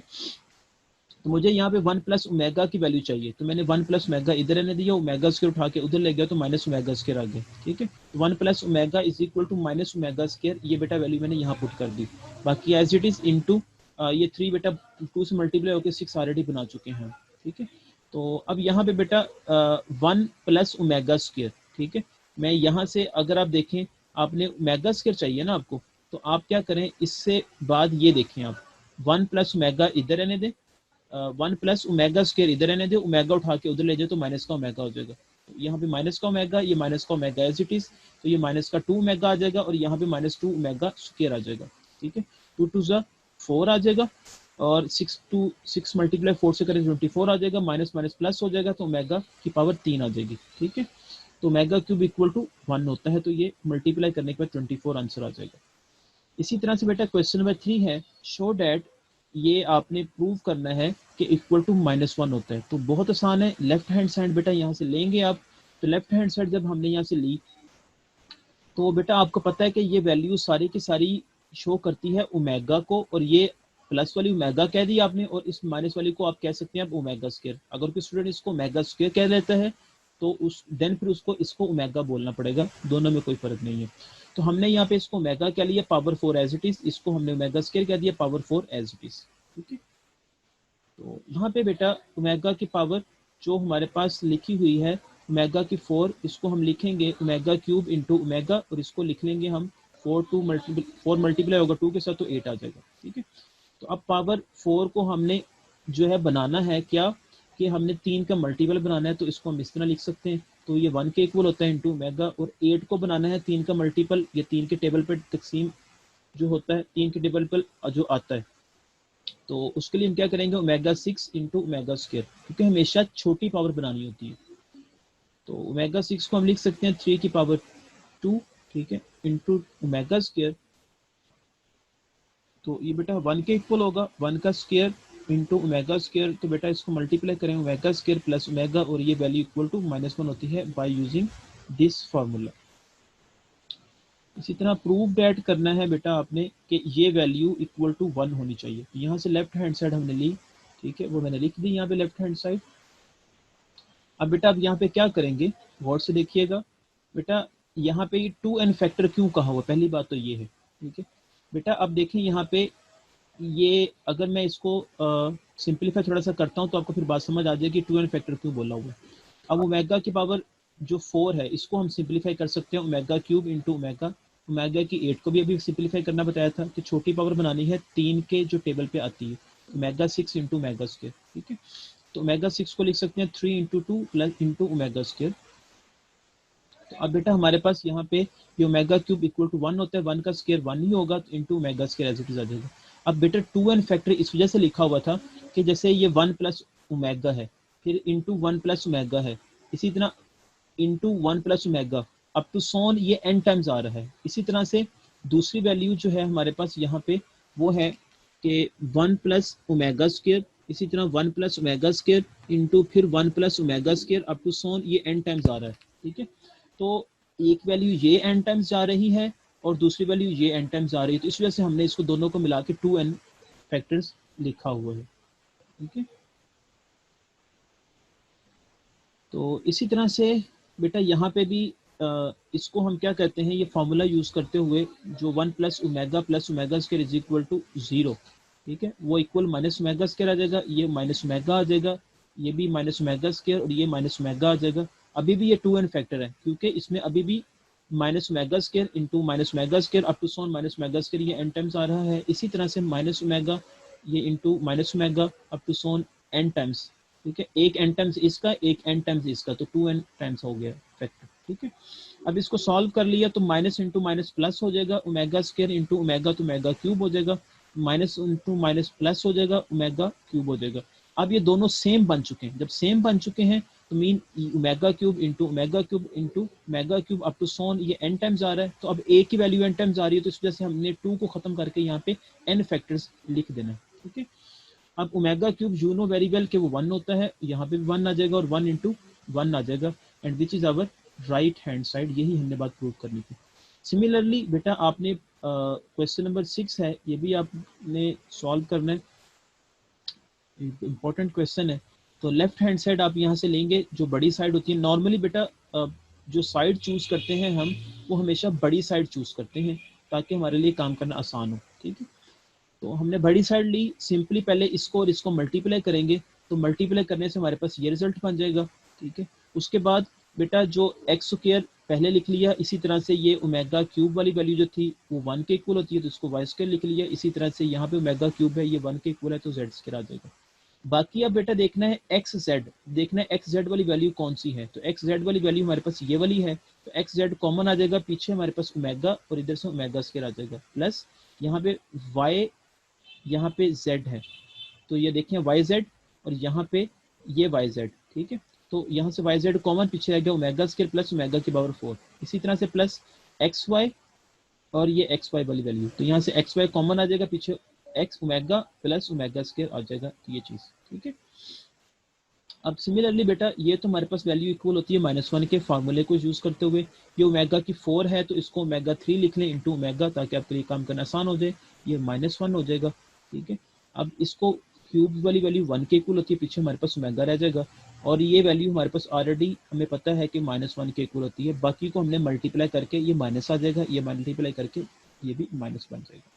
तो मुझे यहाँ पे 1 प्लस ओमेगा की वैल्यू चाहिए, तो मैंने 1 प्लस ओमेगा इधर रहने दिया, ओमेगा स्क्वायर उठा के उधर ले गया, तो माइनस ओमेगा स्क्वायर आ गया। ठीक है, 1 plus omega is equal to minus omega square, ये बेटा वैल्यू मैंने यहाँ पुट कर दी। बाकी एज इट इज इनटू ये 3 बेटा 2 से मल्टीप्लाई होकर 6 ऑलरेडी बना चुके हैं। ठीक है, तो अब यहाँ पे बेटा 1 प्लस ओमेगा स्क्वायर। ठीक है, मैं यहाँ से अगर आप देखें, आपने ओमेगा स्क्वायर चाहिए ना आपको, तो आप क्या करें, इससे बाद ये देखें आप 1 प्लस ओमेगा इधर रहने दें, 1 प्लस ओमेगा स्क्वायर इधर रहने दे, ओमेगा उठा के उधर ले जाए तो माइनस का ओमेगा हो जाएगा। तो यहाँ पे माइनस का ओमेगा, ये माइनस का ओमेगा एज इट इज, तो ये माइनस का 2 ओमेगा आ जाएगा, और यहाँ पे माइनस 2 ओमेगा स्क्वायर आ जाएगा। ठीक है, 2 टू ज़ा 4 आ जाएगा, और 6 मल्टीप्लाई 4 से करें 24 आ जाएगा, माइनस माइनस प्लस हो जाएगा, तो ओमेगा की पावर 3 आ जाएगी। ठीक है, तो ओमेगा क्यूब इक्वल टू 1 होता है, तो ये मल्टीप्लाई करने के बाद 24 आंसर आ जाएगा। इसी तरह से बेटा क्वेश्चन नंबर 3 है, शो डैट, ये आपने प्रूव करना है कि इक्वल टू -1 होता है। तो बहुत आसान है, लेफ्ट हैंड साइड बेटा यहाँ से लेंगे आप, तो लेफ्ट हैंड साइड जब हमने यहाँ से ली, तो बेटा आपको पता है कि ये वैल्यू सारी की सारी शो करती है ओमेगा को, और ये प्लस वाली ओमेगा कह दी आपने, और इस माइनस वाली को आप कह सकते हैं आप ओमेगा स्क्वायर। अगर कोई स्टूडेंट इसको ओमेगा स्क्वायर कह लेता है, तो उस देन फिर उसको इसको ओमेगा बोलना पड़ेगा, दोनों में कोई फर्क नहीं है। तो हमने यहाँ पे इसको ओमेगा कह लिया पावर 4 एज इट इज, इसको हमने ओमेगा स्क्वायर कह दिया पावर 4 एज इट इज। ठीक है, तो यहाँ पे बेटा ओमेगा की पावर जो हमारे पास लिखी हुई है ओमेगा की 4, इसको हम लिखेंगे ओमेगा क्यूब इंटू ओमेगा, और इसको लिख लेंगे हम 4 मल्टीप्लाई होगा 2 के साथ, तो 8 आ जाएगा। ठीक है, तो अब पावर 4 को हमने जो है बनाना है क्या, कि हमने 3 का मल्टीपल बनाना है, तो इसको हम इस तरह लिख सकते हैं, तो ये 1 के इक्वल होता है इंटू ओमेगा, और 8 को बनाना है 3 का मल्टीपल, ये 3 के टेबल पर तकसीम जो होता है, 3 के टेबल पर जो आता है, तो उसके लिए हम क्या करेंगे ओमेगा 6 इंटू ओमेगा स्क्वायर, क्योंकि हमेशा छोटी पावर बनानी होती है। तो ओमेगा 6 को हम लिख सकते हैं 3 की पावर 2, ठीक है, इंटू ओमेगा स्क्वायर, तो ये बेटा 1 के इक्वल होगा, 1 का स्क्वायर इंटू ओमेगा स्क्वायर, तो बेटा इसको मल्टीप्लाई करें ओमेगा स्क्वायर प्लस ओमेगा, और ये वैल्यू इक्वल टू -1 होती है बाय यूजिंग दिस फार्मूला। इसी तरह प्रूव दैट करना है बेटा आपने कि ये वैल्यू इक्वल टू 1 होनी चाहिए। तो यहाँ से लेफ्ट हैंड साइड हमने ली, ठीक है, वो मैंने लिख दी यहाँ पे लेफ्ट हैंड साइड। अब बेटा आप यहाँ पे क्या करेंगे, गौर से देखिएगा बेटा, यहाँ पे ये 2n फैक्टर क्यों कहा हुआ, पहली बात तो ये है। ठीक है बेटा, अब देखें यहाँ पे ये अगर मैं इसको सिंप्लीफाई थोड़ा सा करता हूँ, तो आपको फिर बात समझ आ जाएगी 2n फैक्टर क्यों बोला हुआ है। अब ओमेगा की पावर जो 4 है, इसको हम सिंप्लीफाई कर सकते हैं omega cube into omega, omega की 8 को भी अभी सिंप्लीफाई करना बताया था कि छोटी पावर बनानी है 3 के जो टेबल पे आती है, ओमेगा 6 इंटू ओमेगा स्क्वायर। ठीक है, तो ओमेगा 6 को लिख सकते हैं 3 into 2 plus into omega square. तो अब बेटा हमारे पास यहाँ पे ये ओमेगा क्यूब इक्वल टू 1 होता है, 1 का स्क्वायर 1 ही होगा, तो into omega square as it is आ जाएगा। अब बेटा 2n फैक्टर इस वजह से लिखा हुआ था कि जैसे ये 1 प्लस ओमेगा है, फिर इंटू 1 प्लस ओमेगा है, इसी तरह into 1 plus omega up to so on ये n टाइम्स आ रहा है। इसी तरह से दूसरी वैल्यू जो है हमारे पास यहाँ पे वो है कि 1 प्लस ओमेगा स्क्वायर, इसी तरह 1 प्लस ओमेगा स्क्वायर इंटू फिर 1 plus omega square up to so on ये n टाइम्स आ रहा है। ठीक है, तो एक वैल्यू ये n टाइम्स जा रही है और दूसरी वैल्यू ये n टाइम्स जा रही है, तो इस वजह से हमने इसको दोनों को मिला के 2n फैक्टर्स लिखा हुआ है। ठीक है, तो इसी तरह से बेटा यहाँ पे भी इसको हम क्या कहते हैं, ये फॉर्मूला यूज करते हुए जो 1 plus omega square is equal to 0, ठीक है, वो इक्वल माइनस ओमेगा स्क्वायर आ जाएगा, ये माइनस ओमेगा आ जाएगा, ये भी माइनस ओमेगा स्क्वायर और ये माइनस ओमेगा आ जाएगा। अभी भी ये 2n फैक्टर है क्योंकि इसमें अभी भी minus omega square into minus omega square up to so on minus omega square ये n टाइम्स आ रहा है। इसी तरह से माइनस ओमेगा ये into minus omega up to so on n times, ठीक है, एक n टाइम्स इसका एक n टाइम्स इसका, तो 2n टाइम्स हो गया फैक्टर, ठीक है। अब इसको सॉल्व कर लिया तो माइनस इंटू माइनस प्लस हो जाएगा, ओमेगा स्क्वायर इंटू ओमेगा तो ओमेगा क्यूब हो जाएगा, माइनस इंटू माइनस प्लस हो जाएगा, ओमेगा क्यूब हो जाएगा। अब ये दोनों सेम बन चुके हैं, जब सेम बन चुके हैं तो mean omega cube into omega cube into omega cube up to so on ये n टाइम्स आ रहा है, तो अब a की वैल्यू n टाइम्स आ रही है, तो इस वजह से हमने 2 को खत्म करके यहाँ पे n फैक्टर्स लिख देना है, ठीक है। अब omega cube you know very well कि वो 1 होता है, यहाँ पे भी 1 आ जाएगा और 1 इंटू 1 आ जाएगा, and which is our right hand side. यही हमने बात प्रूव करनी थी। सिमिलरली बेटा आपने क्वेश्चन नंबर 6 है, ये भी आपने सॉल्व करना है, इंपॉर्टेंट क्वेश्चन है। तो लेफ्ट हैंड साइड आप यहाँ से लेंगे, जो बड़ी साइड होती है, नॉर्मली बेटा जो साइड चूज करते हैं हम वो हमेशा बड़ी साइड चूज करते हैं ताकि हमारे लिए काम करना आसान हो, ठीक है। तो हमने बड़ी साइड ली, सिंपली पहले इसको और इसको मल्टीप्लाई करेंगे, तो मल्टीप्लाई करने से हमारे पास ये रिजल्ट बन जाएगा, ठीक है। उसके बाद बेटा जो एक्स स्क्वायर पहले लिख लिया, इसी तरह से ये ओमेगा क्यूब वाली वैल्यू जो थी वो 1 के इक्वल होती है, तो इसको वाई स्क्वायर लिख लिया, इसी तरह से यहाँ पे ओमेगा क्यूब है, ये 1 के इक्वल है, तो जेड स्क्वायर आ जाएगा। बाकी अब बेटा देखना है एक्स जेड, देखना है एक्स जेड वाली वैल्यू कौन सी है, तो एक्स जेड वाली वैल्यू हमारे पास ये वाली है, तो एक्स जेड कॉमन आ जाएगा, पीछे हमारे पास ओमेगा और इधर से ओमेगा स्क्वायर आ जाएगा, प्लस यहाँ पे वाई, यहाँ पे z है, तो ये देखें yz और यहाँ पे ये yz, ठीक है। तो यहाँ से yz कॉमन, पीछे रह गया ओमेगा स्क्वायर प्लस ओमेगा की पावर 4, इसी तरह से प्लस xy और ये xy वाली वैल्यू, तो यहाँ से xy कॉमन आ जाएगा, पीछे x omega plus omega square आ जाएगा, तो ये चीज, ठीक है। अब सिमिलरली बेटा ये तो हमारे पास वैल्यू इक्वल होती है -1 के फार्मूले को यूज करते हुए, ये ओमेगा की 4 है तो इसको ओमेगा 3 लिख लें इंटू ओमेगा, ताकि आपके लिए काम करना आसान हो जाए, ये -1 हो जाएगा, ठीक है। अब इसको क्यूब वाली वैल्यू 1 के इक्वल होती है, पीछे हमारे पास ओमेगा रह जाएगा, और ये वैल्यू हमारे पास ऑलरेडी हमें पता है कि -1 के इक्वल होती है, बाकी को हमने मल्टीप्लाई करके ये माइनस आ जाएगा, ये मल्टीप्लाई करके ये भी माइनस बन जाएगा।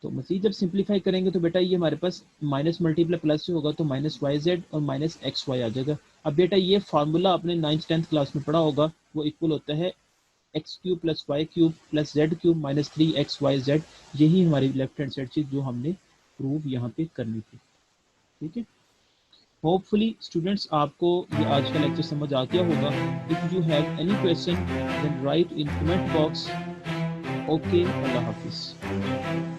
तो मजीद जब सिंप्लीफाई करेंगे तो बेटा ये हमारे पास माइनस मल्टीप्लाई प्लस से होगा, तो माइनस वाई जेड और माइनस एक्स वाई आ जाएगा। अब बेटा ये फार्मूला आपने 9th-10th क्लास में पढ़ा होगा, वो इक्वल होता है x cube plus y cube plus z cube minus 3xyz। यही हमारी लेफ्ट हैंड साइड चीज जो हमने प्रूव यहाँ पे करनी थी, ठीक है। होपफुली स्टूडेंट्स आपको ये आज का लेक्चर समझ आ गया होगा। If you have any question then write in comment box. Okay, अल्लाह हाफिज।